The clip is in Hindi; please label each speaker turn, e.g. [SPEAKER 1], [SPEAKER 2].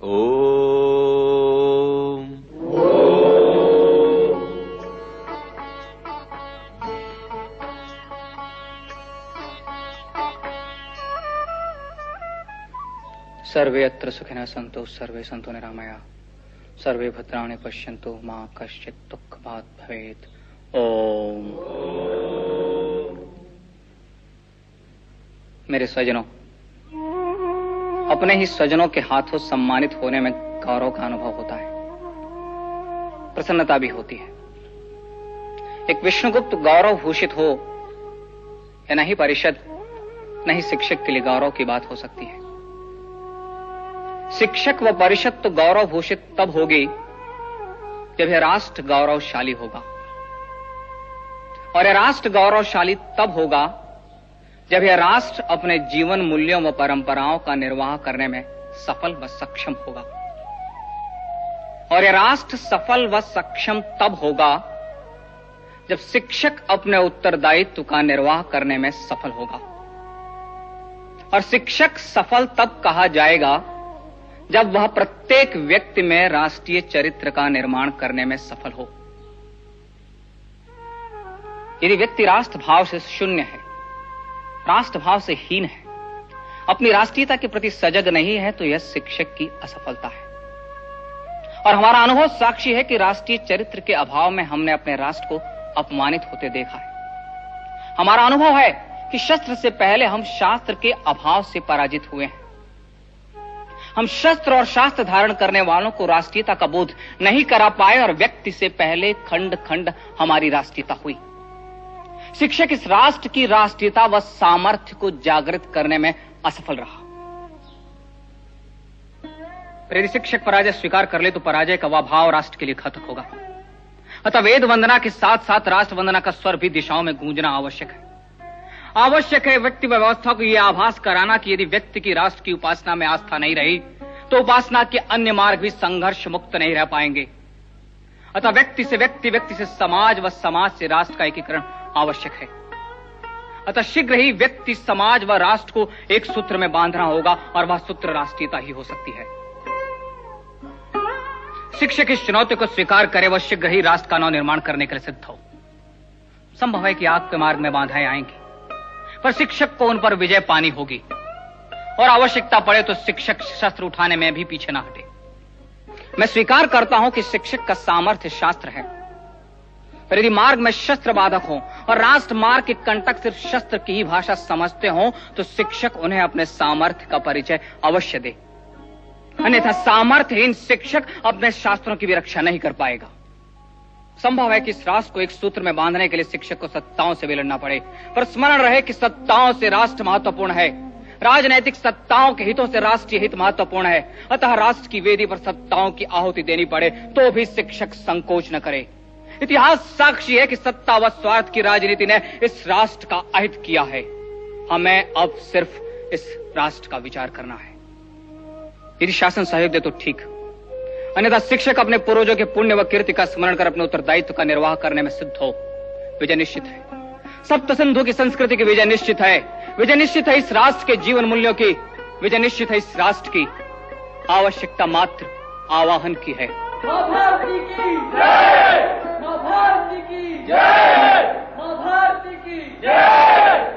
[SPEAKER 1] ओम।
[SPEAKER 2] सर्वे अत्र सुखिनः सन्तु सर्वे सन्तु निरामया सर्वे भद्राणि पश्यन्तु मा कश्चित् दुःखभाग् भवेत्। ओम। मेरे स्वजनों, अपने ही स्वजनों के हाथों सम्मानित होने में गौरव का अनुभव होता है, प्रसन्नता भी होती है। एक विष्णुगुप्त गौरव भूषित हो या नहीं परिषद, नहीं शिक्षक के लिए गौरव की बात हो सकती है। शिक्षक व परिषद तो गौरव भूषित तब होगी जब यह राष्ट्र गौरवशाली होगा, और यह राष्ट्र गौरवशाली तब होगा जब यह राष्ट्र अपने जीवन मूल्यों व परंपराओं का निर्वाह करने में सफल व सक्षम होगा। और यह राष्ट्र सफल व सक्षम तब होगा जब शिक्षक अपने उत्तरदायित्व का निर्वाह करने में सफल होगा। और शिक्षक सफल तब कहा जाएगा जब वह प्रत्येक व्यक्ति में राष्ट्रीय चरित्र का निर्माण करने में सफल हो। यदि व्यक्ति राष्ट्र भाव से शून्य है, राष्ट्र भाव से हीन है, अपनी राष्ट्रीयता के प्रति सजग नहीं है, तो यह शिक्षक की असफलता है। और हमारा अनुभव साक्षी है कि राष्ट्रीय चरित्र के अभाव में हमने अपने राष्ट्र को अपमानित होते देखा है। हमारा अनुभव है कि शस्त्र से पहले हम शास्त्र के अभाव से पराजित हुए हैं। हम शस्त्र और शास्त्र धारण करने वालों को राष्ट्रीयता का बोध नहीं करा पाए, और व्यक्ति से पहले खंड खंड हमारी राष्ट्रीयता हुई। शिक्षक इस राष्ट्र की राष्ट्रीयता व सामर्थ्य को जागृत करने में असफल रहा। यदि शिक्षक पराजय स्वीकार कर ले तो पराजय का वह भाव राष्ट्र के लिए घातक होगा। अतः वेद वंदना के साथ साथ राष्ट्र वंदना का स्वर भी दिशाओं में गूंजना आवश्यक है। आवश्यक है व्यक्ति व्यवस्था को यह आभास कराना कि यदि व्यक्ति की राष्ट्र की उपासना में आस्था नहीं रही तो उपासना के अन्य मार्ग भी संघर्ष मुक्त नहीं रह पाएंगे। अतः व्यक्ति से व्यक्ति, व्यक्ति से समाज व समाज से राष्ट्र का एकीकरण आवश्यक है। अतः शीघ्र ही व्यक्ति, समाज व राष्ट्र को एक सूत्र में बांधना होगा, और वह सूत्र राष्ट्रीयता ही हो सकती है। शिक्षक इस चुनौती को स्वीकार करे, वह शीघ्र ही राष्ट्र का नव निर्माण करने के लिए सिद्ध हो। संभव है कि आग के मार्ग में बाधाएं आएंगी, पर शिक्षक को उन पर विजय पानी होगी, और आवश्यकता पड़े तो शिक्षक शस्त्र उठाने में भी पीछे ना हटे। मैं स्वीकार करता हूं कि शिक्षक का सामर्थ्य शास्त्र है, पर यदि मार्ग में शस्त्र बाधक हो और राष्ट्र मार्ग के कंटक सिर्फ शस्त्र की ही भाषा समझते हो, तो शिक्षक उन्हें अपने सामर्थ्य का परिचय अवश्य दे। अन्यथा सामर्थ्यहीन शिक्षक अपने शास्त्रों की भी रक्षा नहीं कर पाएगा। संभव है कि इस राष्ट्र को एक सूत्र में बांधने के लिए शिक्षक को सत्ताओं से भी लड़ना पड़े, पर स्मरण रहे कि सत्ताओं से राष्ट्र महत्वपूर्ण है, राजनैतिक सत्ताओं के हितों से राष्ट्रीय हित महत्वपूर्ण है। अतः राष्ट्र की वेदी पर सत्ताओं की आहुति देनी पड़े तो भी शिक्षक संकोच न करे। इतिहास साक्षी है कि सत्ता व स्वार्थ की राजनीति ने इस राष्ट्र का अहित किया है। हमें अब सिर्फ इस राष्ट्र का विचार करना है। यदि शासन सहयोग दे तो ठीक, अन्यथा शिक्षक अपने पूर्वजों के पुण्य व कीर्ति का स्मरण कर अपने उत्तरदायित्व का निर्वाह करने में सिद्ध हो। विजय निश्चित है। सप्त सिंधु की संस्कृति की विजय निश्चित है। विजय निश्चित है इस राष्ट्र के जीवन मूल्यों की। विजय निश्चित है इस राष्ट्र की। आवश्यकता मात्र आवाहन की है।
[SPEAKER 3] मां भारती की जय, मां भारती की जय, मां भारती की जय।